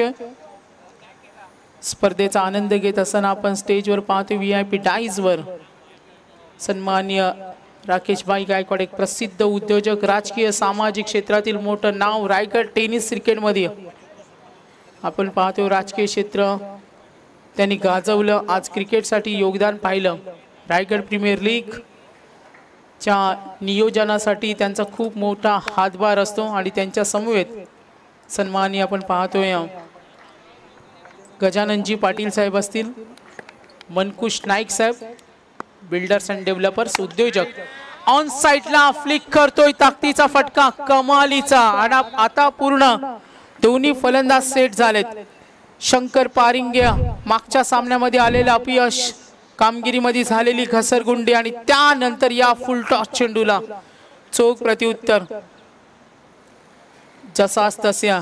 स्पर्धेचा आनंद घेत असताना आपण स्टेजवर पाहतो VIP डाईज वर सन्माननीय राकेश भाई गायकवाड, एक प्रसिद्ध उद्योजक, राजकीय सामाजिक क्षेत्रातील मोठं नाव, रायगड टेनिस क्रिकेटमध्ये आपण पाहतो राजकीय क्षेत्र त्यांनी गाजवलं. आज क्रिकेटसाठी योगदान पाहिलं. रायगड प्रीमियर लीग च्या नियोजनासाठी त्यांचा खूप मोठा हातभार असतो. आणि त्यांच्या समवेत सन्माननीय आपण पाहतोय गजाननजी पाटील साहेब असतील, मनकुश नाईक साहेब, बिल्डर्स अँड डेव्हलपर्स उद्योजक. ऑन साइडला फ्लिक करतोय, ताकदीचा फटका कमालीचा. आणि आता पूर्ण दोन्ही फलंदाज सेट झालेत. शंकर पारिंगे मागच्या सामन्यामध्ये आलेलं अपयश, कामगिरीमध्ये झालेली घसरगुंडी आणि त्यानंतर या फुल टॉस चेंडूला चोख प्रत्युत्तर. जसाच तस्या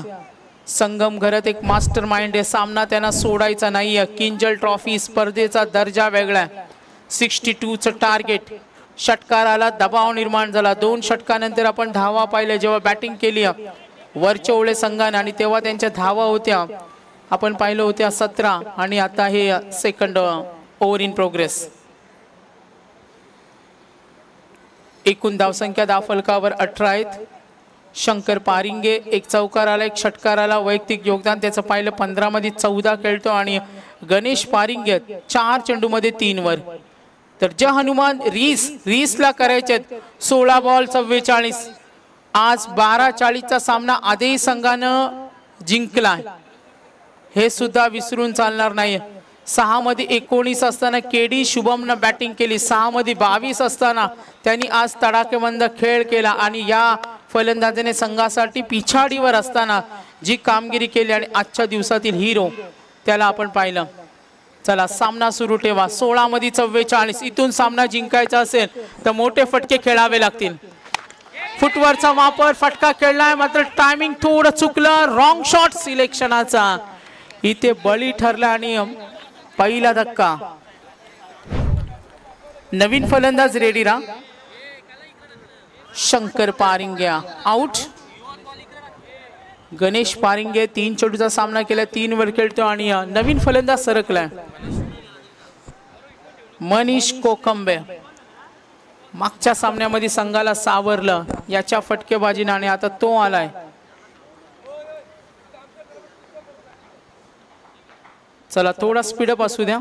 संगम घरात एक मास्टर माइंड आहे, सामना त्यांना सोडायचा नाहीये. किंजल ट्रॉफी स्पर्धेचा दर्जा वेगळा आहे. 62चं टार्गेट. षटकाराला दबाव निर्माण झाला. 2 षटकानंतर आपण धावा पाहिल्या जेव्हा बॅटिंग केली वरच्या ओळे संघाने, आणि तेव्हा त्यांच्या धावा होत्या आपण पाहिलं होत्या 17. आणि आता हे सेकंड ओव्हर इन प्रोग्रेस. एकूण धावसंख्या 10 फलकावर 18 आहेत. शंकर पारिंगे एक चौकाराला, एक षटकाराला वैयक्तिक योगदान त्याचं पाहिलं. 15 मध्ये 14 खेळतो. आणि गणेश पारिंगे 4 चेंडूमध्ये 3 वर. तर जे हनुमान रीसला करायचे 16 बॉल 44. आज 12:40चा सामना आधीही संघानं जिंकलाय, हे सुद्धा विसरून चालणार नाही. 6 मध्ये 19 असताना केडी शुभमनं बॅटिंग केली, 6 मध्ये 22 असताना त्यांनी आज तडाखेबंद खेळ केला. आणि या फलंदाजाने संघासाठी पिछाडीवर असताना जी कामगिरी केली आणि आजच्या दिवसातील हिरो त्याला आपण पाहिलं. चला सामना सुरू ठेवा. 16 मध्ये 44. इथून सामना जिंकायचा असेल तर मोठे फटके खेळावे लागतील. फुटवरचा वापर, फटका खेळलाय, मात्र टायमिंग थोडं चुकलं. रॉंग शॉट सिलेक्शनाचा इथे बळी ठरला. आणि पहिला धक्का. नवीन फलंदाज रेडी रा. शंकर पारिंग्या आउट. गणेश पारिंगे 3 चेंडूचा सामना केला, 3 वर खेळतो. आणि नवीन फलंदाज सरकलाय मनीष कोकंबे. मागच्या सामन्यामध्ये संघाला सावरलं याच्या फटकेबाजीने, आणि आता तो आलाय. चला थोडा स्पीडअप असू द्या.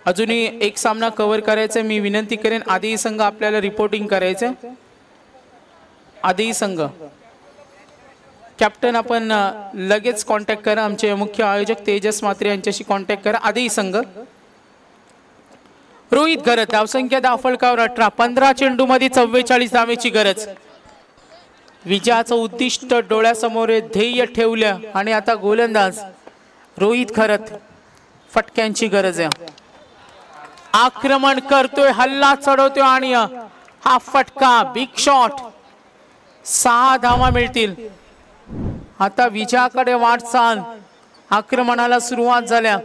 अजूनही एक सामना कव्हर करायचा. मी विनंती करेन आधी संघ आपल्याला रिपोर्टिंग करायचं. आधी संघ कॅप्टन आपण लगेच कॉन्टॅक्ट करा. आमचे मुख्य आयोजक तेजस म्हात्रे यांच्याशी कॉन्टॅक्ट करा. आधी संघ रोहित घरत. धावसंख्या 10 फलकावर 18. 15 चेंडू मध्ये 44 धावेची गरज. विजयाचं उद्दिष्ट डोळ्यासमोर ध्येय ठेवलं. आणि आता गोलंदाज रोहित घरत. फटक्यांची गरज आहे. आक्रमण करतोय, हल्ला चढवतोय. आणि हा फटका बिग शॉट. 6 धावा मिळतील. आता विजयाकडे वाटचाल. आक्रमणाला सुरुवात झाल्या.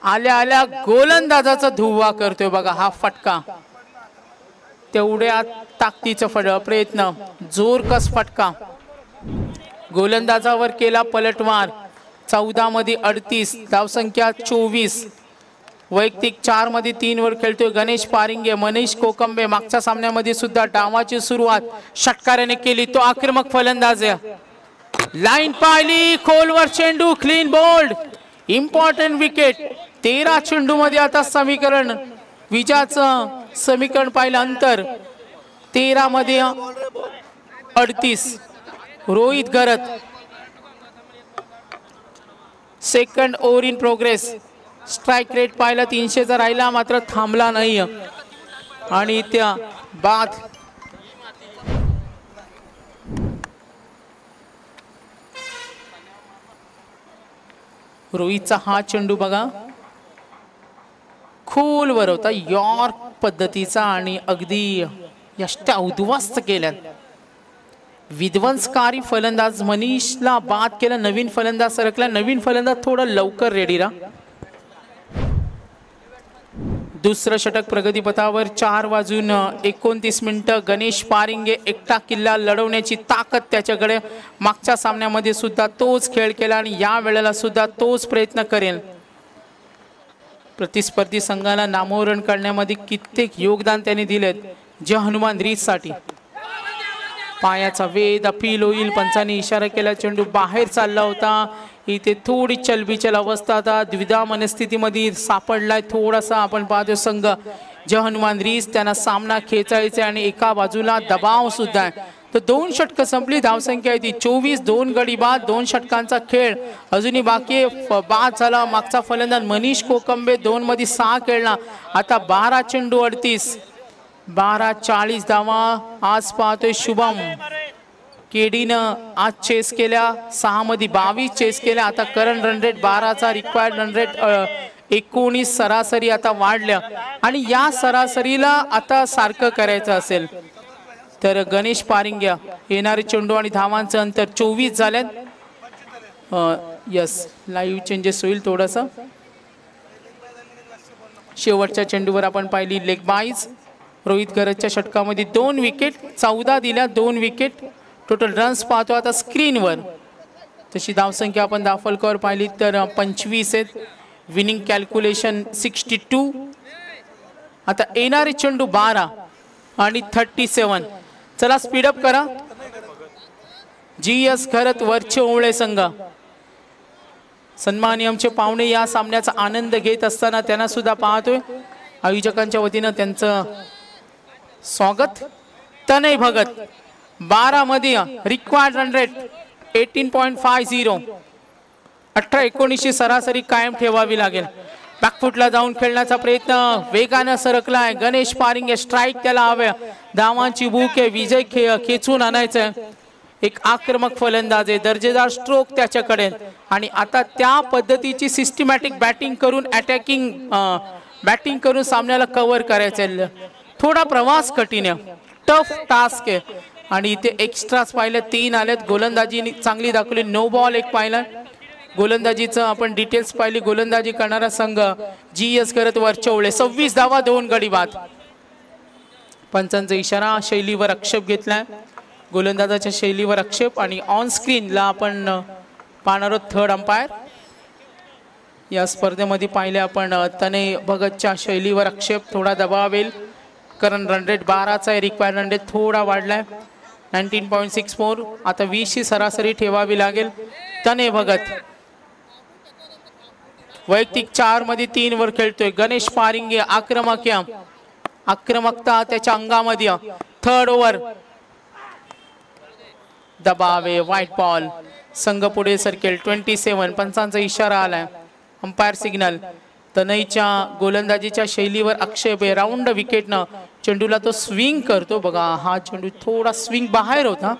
आल्या आल्या गोलंदाजाचा धुव्वा करतोय बघा. हा फटका तेवढ्या ताकदीचा प्रयत्न. जोरकस फटका. गोलंदाजावर केला पलटवार. 14 मध्ये 38. धावसंख्या 24. वैयक्तिक 4 मध्ये 3 वर खेळतोय गणेश पारिंगे. मनीष कोकंबे मागच्या सामन्यामध्ये सुद्धा डावाची सुरुवात षटकाराने केली. तो आक्रमक फलंदाज आहे. लाईन पाहिली, खोलवर चेंडू, क्लीन बोल्ड, इम्पॉर्टंट विकेट. 13 चेंडू मध्ये आता समीकरण विजयाचं समीकरण पाहिलं. अंतर 13 मध्ये 38. Rohit Gharat second over in progress. Strike rate पाहिला 300चा राहिला, मात्र थांबला नाही. आणि त्या बाद रोहितचा हा चेंडू बघा खोलवर होता, यॉर्क पद्धतीचा आणि अगदी यष्ट्या उद्ध्वस्त केल्यात. विध्वंसकारी फलंदाज मनीषला बाद केला. नवीन फलंदाज सरकला. नवीन फलंदाज थोडा लवकर रेडी राहा. दुसरं षटक प्रगतीपथावर. 4 वाजून 29 मिनिटं. गणेश पारिंगे एकटा किल्ला लढवण्याची ताकद त्याच्याकडे. मागच्या सामन्यामध्ये सुद्धा तोच खेळ केला आणि या वेळेला सुद्धा तोच प्रयत्न करेल. प्रतिस्पर्धी संघाला नामोहरण करण्यामध्ये कित्येक योगदान त्यांनी दिलेत. जय हनुमान रीससाठी. पायाचा वेध अपील होईल. पंचांनी इशारा केला. चेंडू बाहेर चालला होता. इथे थोडी चलबिचल अवस्था आता द्विधा मनस्थितीमध्ये सापडलाय थोडासा. आपण पाहतो संघ जय हनुमान रीस त्यांना सामना खेचायचा आणि एका बाजूला दबाव सुद्धा आहे. तर 2 षटकं संपली. धावसंख्या आहे ती 24. 2 गडी बाद. 2 षटकांचा खेळ अजूनही बाकी. बाद झाला. मागचा फलंदाज मनीष कोकंबे 2 मध्ये 6 खेळला. आता 12 चेंडू 38. 12:40 धावा. आज पाहतोय शुभम केडीनं आज चेस केल्या. 6 मध्ये 22 चेस केल्या. आता करंट रन रेट 12चा, रिक्वायर्ड रन रेट 19. सरासरी आता वाढल्या आणि या सरासरीला आता सारखं करायचं असेल तर गणेश पारिंग्या येणारे चेंडू आणि धावांचं अंतर 24 झाल्यात. यस, लाईव्ह चेंजेस होईल थोडंसं. शेवटच्या चेंडूवर आपण पाहिली लेग बाईज. रोहित घरतच्या षटकामध्ये 2 विकेट. 14 दिल्या, 2 विकेट. टोटल रन्स पाहतो आता स्क्रीनवर. तशी धावसंख्या आपण दाफलकर पाहिली तर 25 आहेत. Winning calculation 62. आता येणारे चेंडू 12 आणि 37. चला स्पीडअप करा. GS घरत वरचे ओवळे संघ. सन्माननीय आमचे पाहुणे या सामन्याचा आनंद घेत असताना त्यांना सुद्धा पाहतोय. आयोजकांच्या वतीनं त्यांचं स्वागत. तनय भगत 12 मध्ये रिक्वायर्ड रन रेट 18.50. 18-19 सरासरी कायम ठेवावी लागेल. बॅकफुटला जाऊन खेळण्याचा प्रयत्न वेगानं सरकलाय. गणेश पारिंगे स्ट्राइक त्याला हव्या. धावांची भूक आहे. विजय खेचून आणायचं. एक आक्रमक फलंदाज आहे. दर्जेदार स्ट्रोक त्याच्याकडे आणि आता त्या पद्धतीची सिस्टमॅटिक बॅटिंग करून अटॅकिंग बॅटिंग करून सामन्याला कव्हर करायचं. थोडा प्रवास कठीण आहे. टफ टास्क आहे आणि इथे एक्स्ट्राच पाहिलं 3 आलेत. गोलंदाजी चांगली दाखवली. नो बॉल 1 पाहिला. गोलंदाजीचं आपण डिटेल्स पाहिली. गोलंदाजी करणारा संघ GS करत वरचे ओवळे. 26 धावा, 2 गडी बाद. पंचांचा इशारा. शैलीवर आक्षेप घेतलाय. गोलंदाजाच्या शैलीवर आक्षेप आणि ऑन स्क्रीनला आपण पाहणार आहोत थर्ड अंपायर. या स्पर्धेमध्ये पाहिले आपण तनय भगतच्या शैलीवर आक्षेप. थोडा दबाव येईल. करंट रन रेट 12चा आहे. रिक्वायर्ड रन रेट थोडा वाढलाय 19.64. आता 20 सरासरी ठेवावी लागेल. तनय भगत वैयक्तिक 4 मध्ये 3 वर खेळतोय. गणेश पारिंगे आक्रमक. आक्रमकता त्याच्या अंगामध्ये. Third over. दबावे. White ball. संघ पुढे सरकेल. 27. पंचांचा इशारा आलाय. Umpire signal. तनयच्या गोलंदाजीच्या शैलीवर आक्षेप आहे. राऊंड विकेटनं चेंडूला तो स्विंग करतो बघा. हा चेंडू थोडा स्विंग बाहेर होता.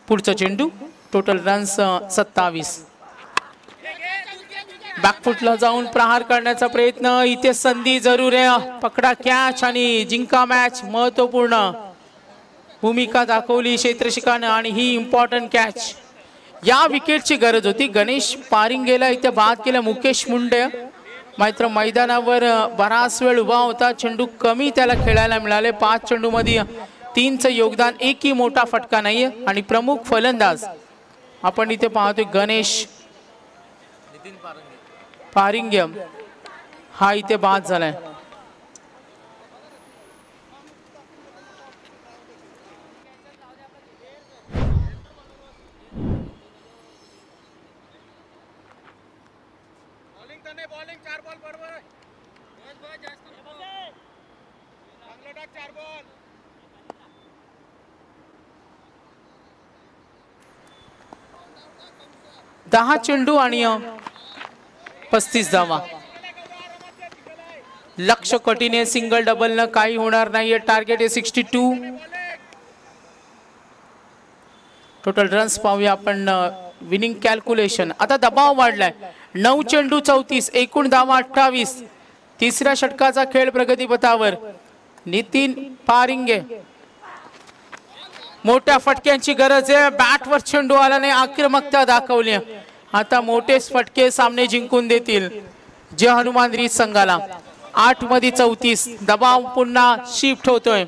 पुढचा चेंडू. Total runs 27. बॅकफुटला जाऊन प्रहार करण्याचा प्रयत्न. इथे संधी जरूर आहे. पकडा कॅच आणि जिंका मॅच. महत्वपूर्ण भूमिका दाखवली क्षेत्रशिकानं आणि ही इम्पॉर्टंट कॅच. या विकेटची गरज होती. गणेश पारिंगेला इथे बाद केलं. मुकेश मुंडे मात्र मैदानावर बराच वेळ उभा होता. चेंडू कमी त्याला खेळायला मिळाले. 5 चेंडू मध्ये 3चं योगदान. एकही मोठा फटका नाहीये. आणि प्रमुख फलंदाज आपण इथे पाहतोय गणेश पारिंग्य हा इथे बाद झालाय. दहा चेंडू आणि 35 धावा. लक्ष कठीण आहे. सिंगल डबल न काही होणार नाहीये. टार्गेट आहे 62. टोटल रन्स पाहूया आपण. Winning calculation. आता दबाव वाढलाय. 9 चेंडू 34. एकूण धावा 28. तिसऱ्या षटकाचा खेळ प्रगतीपथावर. नितीन पारिंगे. मोठ्या फटक्यांची गरज आहे. बॅटवर चेंडू आला नाही. आक्रमकता दाखवली. आता मोठे फटके सामने जिंकून देतील जय हनुमान रीच संघाला. 8 मध्ये 34. दबाव पुन्हा शिफ्ट होतोय.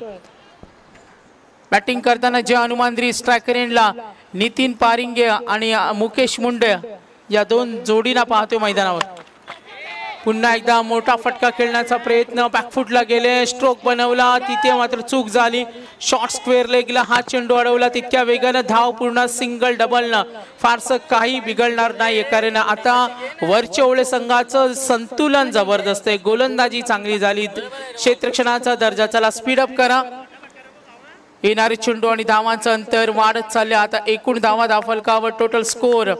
बॅटिंग करताना जय हनुमान रीच स्ट्रायकर एंडला नितीन पारिंगे आणि मुकेश मुंडे या दोन जोडीना पाहतोय मैदानावर. पुन्हा एकदा मोठा फटका खेळण्याचा प्रयत्न. बॅकफुटला गेले. स्ट्रोक बनवला. तिथे मात्र चूक झाली. शॉर्ट स्क्वेअर लेगला हा चेंडू अडवला. तितक्या वेगानं धाव पूर्ण. सिंगल डबलनं फारसं काही बिघडणार नाही. कारण आता वरच्या ओळे संघाचं संतुलन जबरदस्त आहे. गोलंदाजी चांगली झाली. क्षेत्ररक्षणाचा दर्जा. चला स्पीडअप करा. येणारे चेंडू आणि धावांचं अंतर वाढत चालले. आता एकूण धावा धाफलकावर. Total score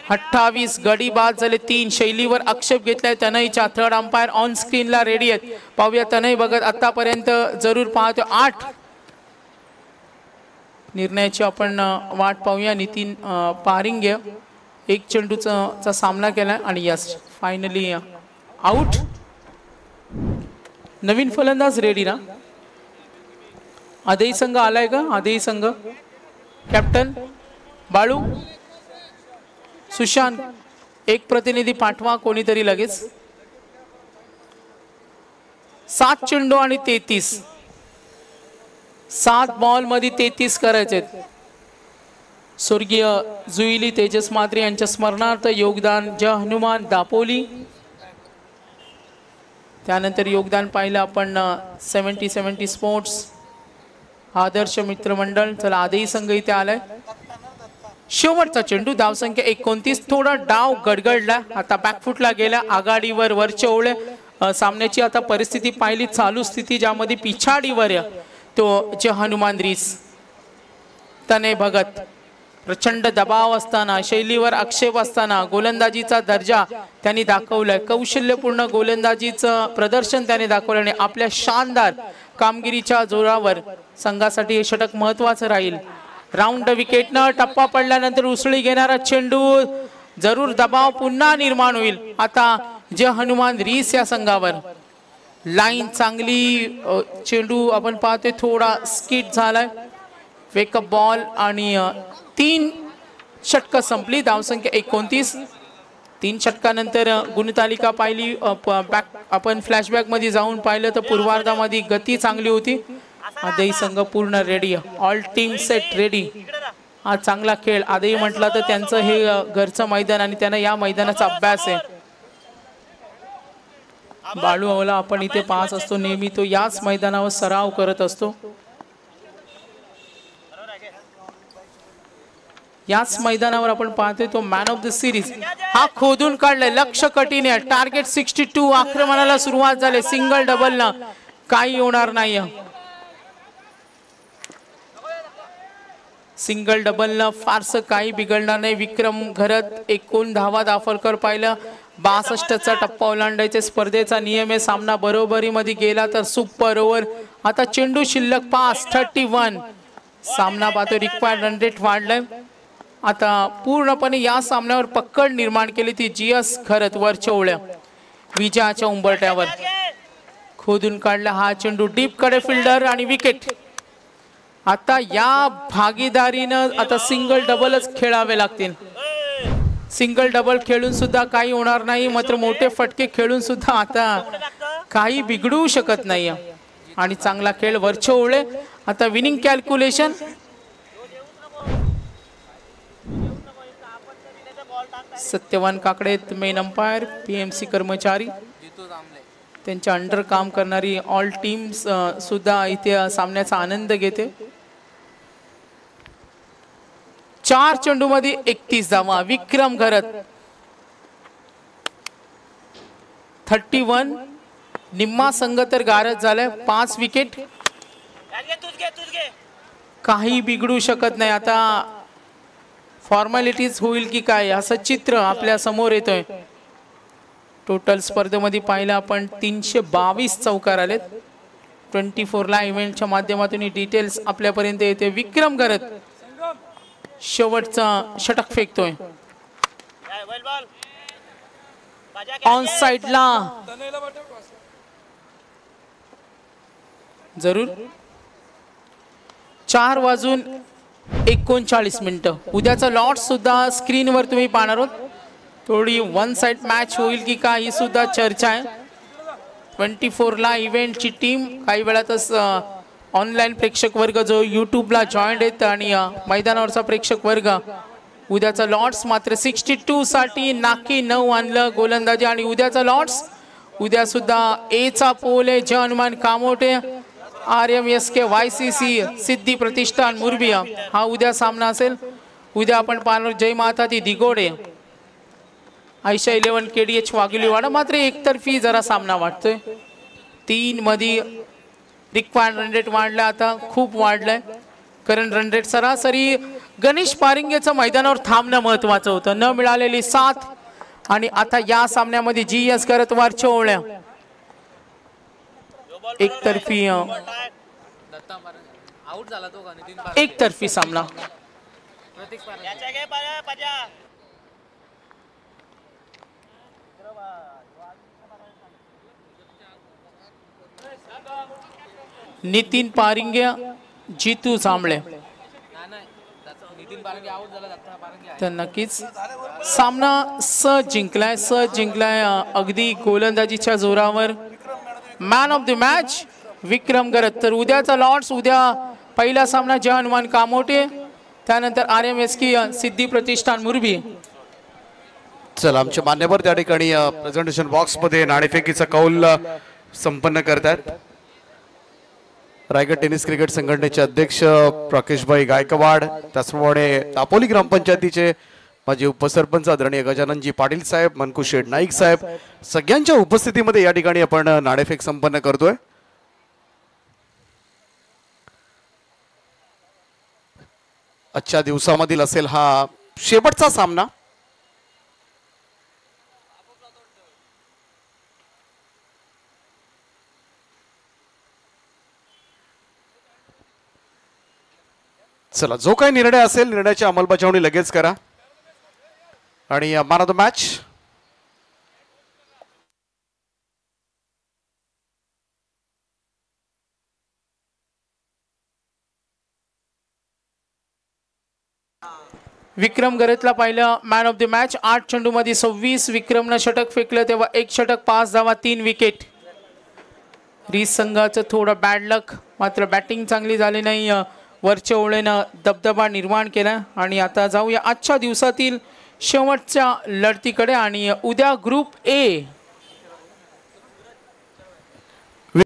28. गडी बाद झाले 3. शैलीवर आक्षेप घेतलाय तनयच्या. थर्ड अंपायर ऑन स्क्रीनला रेडी आहेत. पाहूया तनय बघत आतापर्यंत जरूर पाहतो 8 निर्णयाची आपण वाट पाहूया. नितीन पारिंगे 1 चेंडूचा सामना केलाय आणि यस फायनली आउट. नवीन फलंदाज रेडी ना. आदेही संघ आलाय का. आदेही संघ कॅप्टन बाळू सुशांत एक प्रतिनिधी पाठवा कोणीतरी लगेच. 7 चेंडू आणि 33. 7 बॉल मध्ये 33 करायचे. स्वर्गीय जुईली तेजस म्हात्रे यांच्या स्मरणार्थ योगदान जय हनुमान दापोली. त्यानंतर योगदान पाहिलं आपण 70 स्पोर्ट्स आदर्श मित्रमंडळ. चला आदेही संघ इथे आलाय. शेवटचा चेंडू. धावसंख्या 29. थोडा डाव गडगडला. आता बॅकफुटला गेला. आघाडीवर वरच्या ओळे. सामन्याची आता परिस्थिती पाहिली. चालू स्थिती ज्यामध्ये पिछाडीवर तो जय हनुमान रीस. तने भगत प्रचंड दबाव असताना शैलीवर आक्षेप असताना गोलंदाजीचा दर्जा त्यांनी दाखवलाय. कौशल्यपूर्ण गोलंदाजीचं प्रदर्शन त्याने दाखवलं आणि आपल्या शानदार कामगिरीच्या जोरावर संघासाठी हे षटक महत्वाचं राहील. राऊंड विकेटनं टप्पा पडल्यानंतर उसळी घेणारा चेंडू. जरूर दबाव पुन्हा निर्माण होईल आता जय हनुमान रीस या संघावर. लाईन चांगली. चेंडू आपण पाहतोय थोडा स्किट झालाय. वेकअप बॉल आणि 3 षटकं संपली. धावसंख्या 29. 3 षटकानंतर गुणतालिका पाहिली. आपण फ्लॅशबॅक मध्ये जाऊन पाहिलं तर पूर्वार्धामध्ये गती चांगली होती. आदेही संघ पूर्ण ready. All team set ready. हा चांगला खेळ. आदेही म्हटलं तर त्यांचं हे घरचं मैदान आणि त्यांना या मैदानाचा अभ्यास आहे. बाळू अवला आपण इथे पाहत असतो नेहमी. तो याच मैदानावर सराव करत असतो. याच मैदानावर आपण पाहतोय तो मॅन ऑफ द सिरीज. हा खोदून काढलाय. लक्ष कठीण आहे. टार्गेट 62. आक्रमणाला सुरुवात झाली. सिंगल डबल ना काही होणार नाही. सिंगल डबल न फारसं काही बिघडणार नाही. विक्रम घरत एकूण धावा दाफलकर पाहिलं. 62चा टप्पा ओलांडायचे स्पर्धेचा नियम आहे. सामना बरोबरीमध्ये गेला तर सुपर ओव्हर. आता चेंडू शिल्लक 5. 31. सामना पाहतो रिक्वायर्ड रन रेट वाढलाय. आता पूर्णपणे या सामन्यावर पकड निर्माण केली ती जीएस घरत वरच्या ओळ्या विजयाच्या उंबरट्यावर. खोदून काढला हा चेंडू. डीप कडे फिल्डर आणि विकेट. आता या भागीदारीनं आता सिंगल डबलच खेळावे लागतील. सिंगल डबल खेळून सुद्धा काही होणार नाही. मात्र मोठे फटके खेळून सुद्धा आता काही बिघडू शकत नाही. आणि चांगला खेळ वरच्या ओळे. आता winning calculation Satyavan Kakade main umpire, PMC कर्मचारी, त्यांच्या अंडर काम करणारी ऑल टीम्स सुद्धा इथे सामन्याचा आनंद घेते. 4 चेंडूमध्ये 31 धावा. विक्रम घरत 31. निम्मा संघ तर गारद झालाय. 5 विकेट. काही बिघडू शकत नाही. आता फॉर्मॅलिटीज होईल की काय असं चित्र आपल्या समोर येतोय. टोटल स्पर्धेमध्ये पाहिलं आपण 322 चौकार आलेत. 24 ला इव्हेंटच्या माध्यमातून डिटेल्स आपल्यापर्यंत येते. विक्रम घरत शेवटचा षटक फेकतोय. ऑन साइडला जरूर. 4:39. उद्याचा लॉट सुद्धा स्क्रीनवर तुम्ही पाहणार आहोत. थोडी वन साइड मॅच होईल की काय ही सुद्धा चर्चा आहे. 24 ला इव्हेंटची टीम काही वेळातच ऑनलाईन प्रेक्षक वर्ग जो यूट्यूबला जॉईंट आहेत आणि मैदानावरचा प्रेक्षक वर्ग. उद्याचा लॉट्स मात्र 62 साठी नाकी 9 आणलं गोलंदाजी. आणि उद्याचा लॉट्स उद्या सुद्धा एचा पोल आहे. जय हनुमान कामोटे, RMSK YCC सिद्धी प्रतिष्ठान मुरबिया हा उद्या सामना असेल. उद्या आपण पाहणार जय माता ती दिगोडे आयशा 11 KDH वाघिलीवाडा. मात्र एकतर्फी जरा सामना वाटतोय. 3 मध्ये रिक्वायर्ड रन रेट वाढला, आता खूप वाढलाय. कारण रन रेट सरासरी गणेश पारिंगेचं मैदानावर थांबणं महत्वाचं होतं. न मिळालेली 7 आणि आता या सामन्यामध्ये GS करत वरच्या ओळ्या एकतर्फी सामना. नितीन पारिंगे, जितू जांभळे. तर नक्कीच सामना सहज जिंकलाय अगदी गोलंदाजीच्या जोरावर. मॅन ऑफ द मॅच विक्रम घरत. तर उद्याचा लॉर्ड्स उद्या पहिला सामना जय हनुमान कामोटे, त्यानंतर RMSK सिद्धी प्रतिष्ठान मुरबी. चला आमचे मान्यवर त्या ठिकाणी प्रेझेंटेशन बॉक्स मध्ये नाणेफेकीचा कौल संपन्न करतात. रायगड टेनिस क्रिकेट संघटनेचे अध्यक्ष राकेशभाई गायकवाड, त्याचप्रमाणे दापोली ग्रामपंचायतीचे माजी उपसरपंच आदरणीय गजाननजी पाटील साहेब, मनकुश शेठ नाईक साहेब, सगळ्यांच्या उपस्थितीमध्ये या ठिकाणी आपण नाणेफेक संपन्न करतोय. आजच्या दिवसामधील असेल हा शेवटचा सामना. चला जो काही निर्णय असेल निर्णयाची अंमलबजावणी लगेच करा. आणि मॅन ऑफ द मॅच विक्रम घरतला पाहिलं मॅन ऑफ द मॅच. 8 चेंडूमध्ये 26. विक्रमनं षटक फेकलं तेव्हा 1 षटक 5 धावा 3 विकेट. रीस संघाचं थोडं बॅड लक, मात्र बॅटिंग चांगली झाली नाही. वरच्या ओळेनं दबदबा निर्माण केला. आणि आता जाऊया आजच्या दिवसातील शेवटच्या लढतीकडे. आणि उद्या ग्रुप A